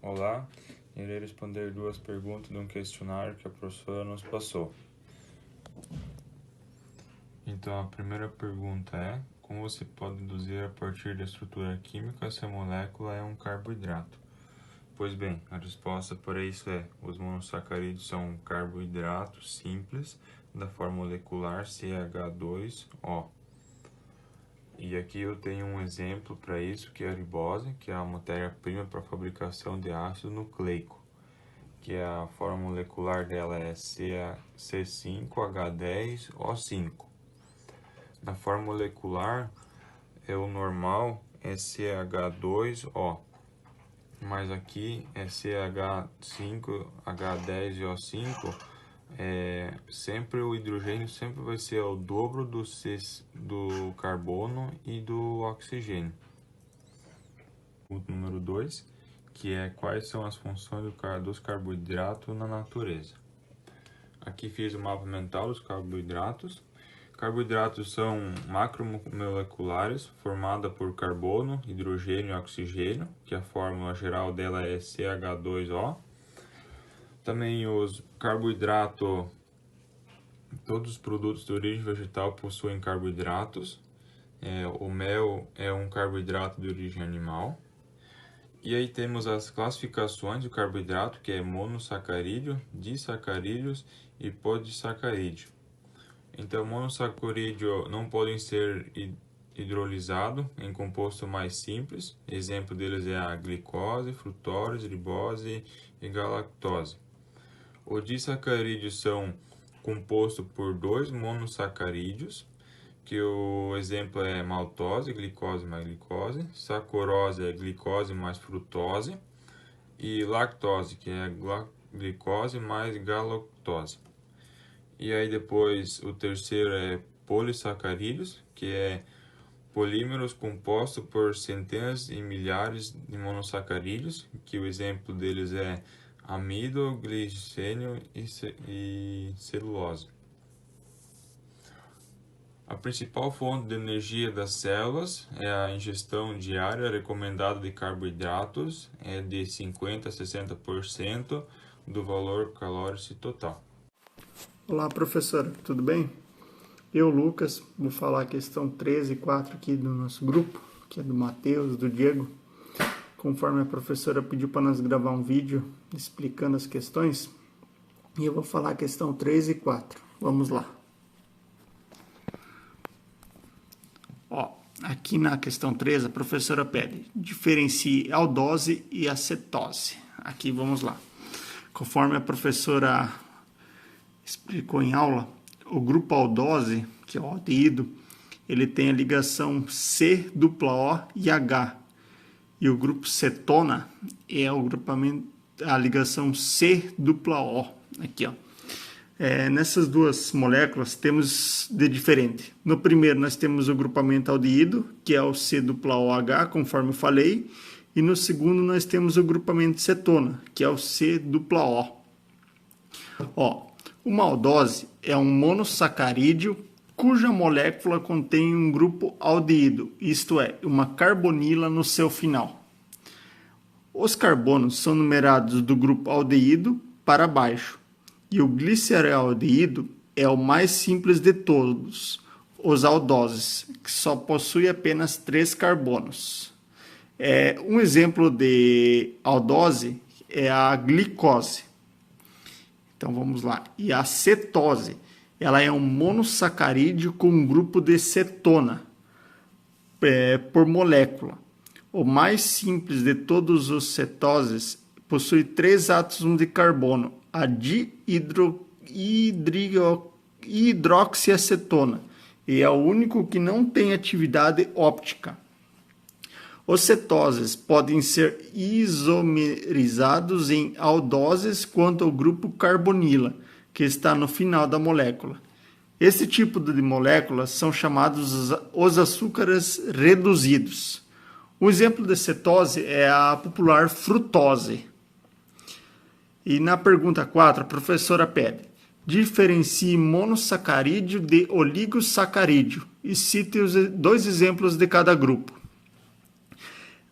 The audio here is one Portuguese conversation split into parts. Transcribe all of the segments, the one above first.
Olá, irei responder duas perguntas de um questionário que a professora nos passou. Então, a primeira pergunta é: como você pode deduzir a partir da estrutura química se a molécula é um carboidrato? Pois bem, a resposta para isso é: os monossacarídeos são carboidratos simples da forma molecular CH2O. E aqui eu tenho um exemplo para isso, que é a ribose, que é a matéria-prima para a fabricação de ácido nucleico, que a forma molecular dela é C5H10O5. Na forma molecular, o normal é CH2O, mas aqui é CH5H10O5. Sempre o hidrogênio sempre vai ser o dobro do carbono e do oxigênio. Ponto número 2, que é quais são as funções dos carboidratos na natureza. Aqui fiz o mapa mental dos carboidratos. Carboidratos são macromoleculares, formada por carbono, hidrogênio e oxigênio, que a fórmula geral dela é CH2O. Também os carboidratos, todos os produtos de origem vegetal possuem carboidratos. O mel é um carboidrato de origem animal. E aí temos as classificações do carboidrato, que é monossacarídeo, disacarídeos e polissacarídeo. Então, monossacarídeo não podem ser hidrolizados em composto mais simples. Exemplo deles é a glicose, frutose, ribose e galactose. Os disacarídeos são compostos por dois monossacarídeos, que o exemplo é maltose, glicose mais glicose, saccharose é glicose mais frutose, e lactose, que é glicose mais galactose. E aí depois o terceiro é polissacarídeos, que é polímeros compostos por centenas e milhares de monossacarídeos, que o exemplo deles é amido, glicênio e celulose. A principal fonte de energia das células é a ingestão diária recomendada de carboidratos, de 50% a 60% do valor calórico total. Olá, professora, tudo bem? Eu, Lucas, vou falar a questão 13 e 4 aqui do nosso grupo, que é do Matheus, do Diego. Conforme a professora pediu para nós gravar um vídeo explicando as questões, e eu vou falar a questão 3 e 4. Vamos lá. Aqui na questão 3, a professora pede: diferencie aldose e acetose. Aqui vamos lá. Conforme a professora explicou em aula, o grupo aldose, que é o aldeído, ele tem a ligação C-O e H. E o grupo cetona é o grupamento, a ligação C-O. Aqui, ó. Nessas duas moléculas temos de diferente. No primeiro nós temos o grupamento aldeído, que é o C-OH, conforme eu falei. E no segundo nós temos o grupamento cetona, que é o C-O. Uma aldose é um monossacarídeo cuja molécula contém um grupo aldeído, isto é, uma carbonila no seu final. Os carbonos são numerados do grupo aldeído para baixo, e o gliceraldeído é o mais simples de todos os aldoses, que só possui apenas 3 carbonos. Um exemplo de aldose é a glicose. Então vamos lá. E a cetose, ela é um monossacarídeo com um grupo de cetona por molécula. O mais simples de todos os cetoses possui 3 átomos de carbono, a dihidroxiacetona, e é o único que não tem atividade óptica. Os cetoses podem ser isomerizados em aldoses quanto ao grupo carbonila, que está no final da molécula. Esse tipo de moléculas são chamados os açúcares reduzidos. Um exemplo de cetose é a popular frutose. E na pergunta 4, a professora pede: diferencie monossacarídeo de oligossacarídeo e cite os 2 exemplos de cada grupo.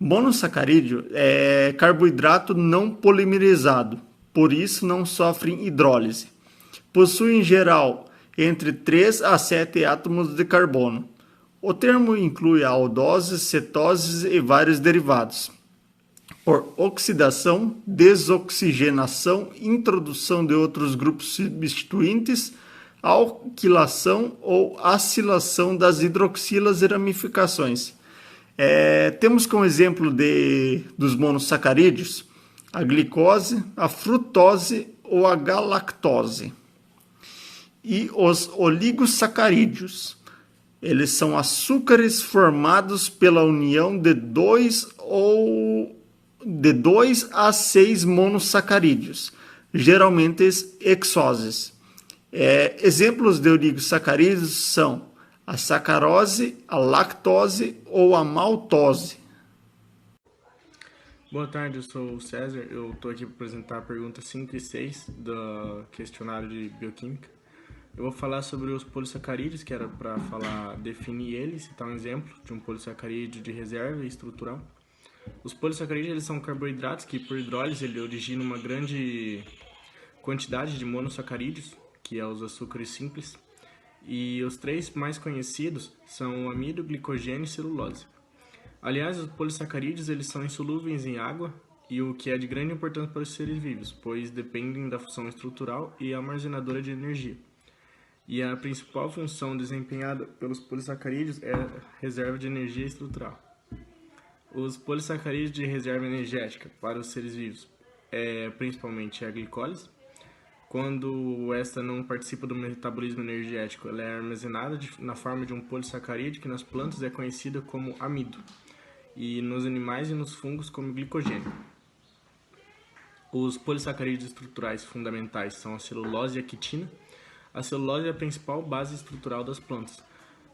Monossacarídeo é carboidrato não polimerizado, por isso não sofrem hidrólise. Possui em geral entre 3 a 7 átomos de carbono. O termo inclui aldoses, cetoses e vários derivados. Por oxidação, desoxigenação, introdução de outros grupos substituintes, alquilação ou acilação das hidroxilas e ramificações. Temos como exemplo dos monossacarídeos a glicose, a frutose ou a galactose. E os oligosacarídeos. Eles são açúcares formados pela união de 2 a 6 monossacarídeos, geralmente hexoses. Exemplos de oligosacarídeos são a sacarose, a lactose ou a maltose. Boa tarde, eu sou o César. Eu estou aqui para apresentar a pergunta 5 e 6 do questionário de bioquímica. Eu vou falar sobre os polissacarídeos, que era para definir eles, citar um exemplo de um polissacarídeo de reserva e estrutural. Os polissacarídeos eles são carboidratos que, por hidrólise, ele origina uma grande quantidade de monossacarídeos, que é os açúcares simples. E os 3 mais conhecidos são o amido, glicogênio e celulose. Aliás, os polissacarídeos eles são insolúveis em água, e o que é de grande importância para os seres vivos, pois dependem da função estrutural e armazenadora de energia. E a principal função desempenhada pelos polissacarídeos é a reserva de energia estrutural. Os polissacarídeos de reserva energética para os seres vivos principalmente a glicólise. Quando esta não participa do metabolismo energético, ela é armazenada na forma de um polissacarídeo que nas plantas é conhecida como amido, e nos animais e nos fungos como glicogênio. Os polissacarídeos estruturais fundamentais são a celulose e a quitina. A celulose é a principal base estrutural das plantas,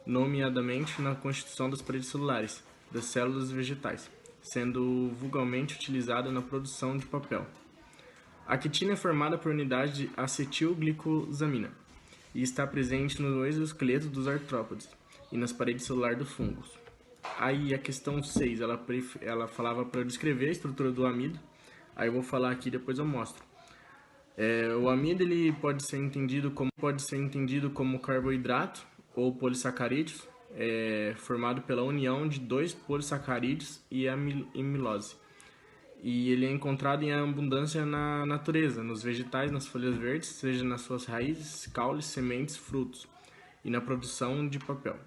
nomeadamente na constituição das paredes celulares das células vegetais, sendo vulgarmente utilizada na produção de papel. A quitina é formada por unidade de acetilglicosamina e está presente no exoesqueleto dos artrópodes e nas paredes celulares dos fungos. Aí a questão 6, ela falava para descrever a estrutura do amido. Aí eu vou falar aqui, depois eu mostro. O amido ele pode ser entendido como carboidrato ou polissacarídeos, formado pela união de 2 polissacarídeos e amilose. E ele é encontrado em abundância na natureza, nos vegetais, nas folhas verdes, seja nas suas raízes, caules, sementes, frutos, e na produção de papel.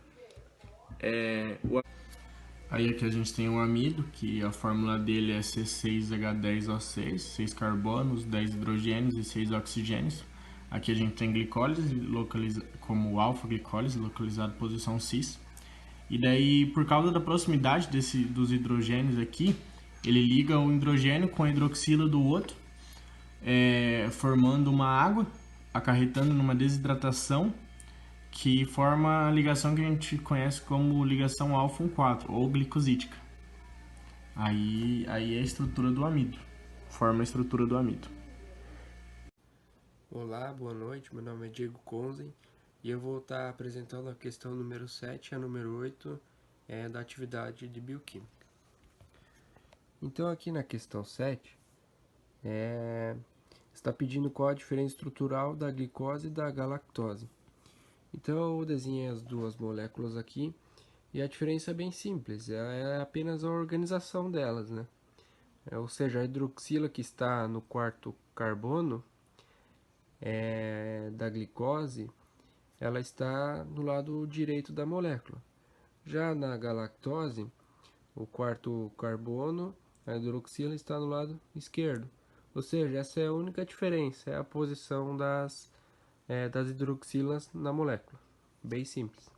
Aí aqui a gente tem o amido, que a fórmula dele é C6H10O6, 6 carbonos, 10 hidrogênios e 6 oxigênios. Aqui a gente tem glicólise, como alfa-glicólise, localizado em posição cis. E daí, por causa da proximidade dos hidrogênios aqui, ele liga o hidrogênio com a hidroxila do outro, formando uma água, acarretando numa desidratação, que forma a ligação que a gente conhece como ligação alfa-1,4 ou glicosídica. Aí é a estrutura do amido, forma a estrutura do amido. Olá, boa noite, meu nome é Diego Conzen e eu vou estar apresentando a questão número 7 e a número 8 da atividade de bioquímica. Então aqui na questão 7, está pedindo qual a diferença estrutural da glicose e da galactose. Então eu desenhei as duas moléculas aqui e a diferença é bem simples, é apenas a organização delas, né? Ou seja, a hidroxila que está no quarto carbono da glicose, ela está no lado direito da molécula. Já na galactose, o quarto carbono, a hidroxila está no lado esquerdo. Ou seja, essa é a única diferença, é a posição das hidroxilas na molécula. Bem simples.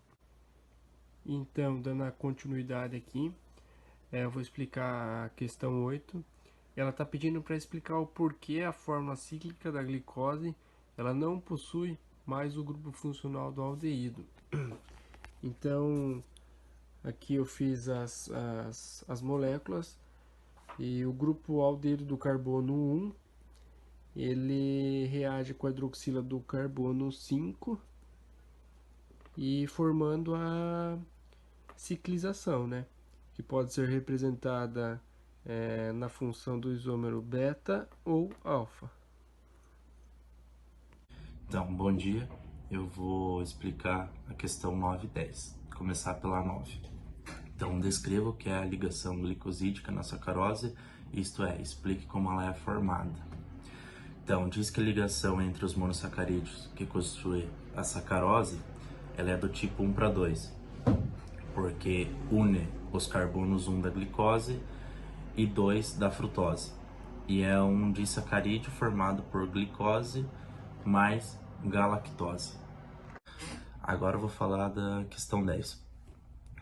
Então, dando a continuidade aqui, eu vou explicar a questão 8. Ela está pedindo para explicar o porquê a fórmula cíclica da glicose ela não possui mais o grupo funcional do aldeído. Então, aqui eu fiz as moléculas e o grupo aldeído do carbono 1 ele reage com a hidroxila do carbono 5 e formando a ciclização, né? Que que pode ser representada na função do isômero beta ou alfa. Então, bom dia. Eu vou explicar a questão 9 e 10. Começar pela 9. Então, descreva o que é a ligação glicosídica na sacarose, isto é, explique como ela é formada. Então, diz que a ligação entre os monossacarídeos que constitui a sacarose, ela é do tipo 1:2, porque une os carbonos 1 da glicose e 2 da frutose. E é um disacarídeo formado por glicose mais galactose. Agora eu vou falar da questão 10.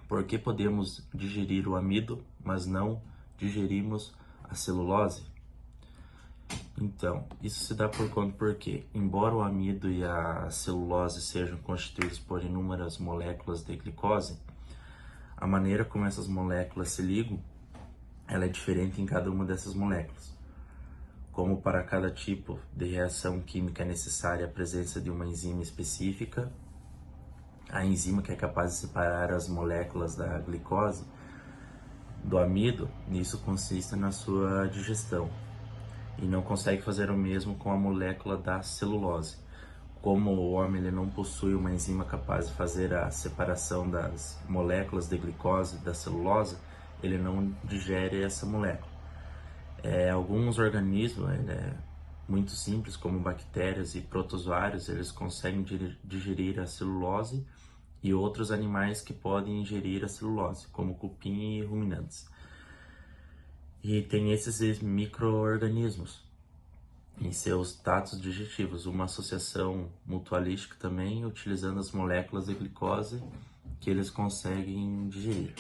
Por que podemos digerir o amido, mas não digerimos a celulose? Então, isso se dá por conta porque, embora o amido e a celulose sejam constituídos por inúmeras moléculas de glicose, a maneira como essas moléculas se ligam, ela é diferente em cada uma dessas moléculas. Como para cada tipo de reação química é necessária a presença de uma enzima específica, a enzima que é capaz de separar as moléculas da glicose do amido, nisso consiste na sua digestão, e não consegue fazer o mesmo com a molécula da celulose. Como o homem ele não possui uma enzima capaz de fazer a separação das moléculas de glicose da celulose, ele não digere essa molécula. Alguns organismos, muito simples, como bactérias e protozoários, eles conseguem digerir a celulose, e outros animais que podem ingerir a celulose, como cupim e ruminantes. E tem esses micro-organismos em seus tratos digestivos, uma associação mutualística também, utilizando as moléculas de glicose que eles conseguem digerir.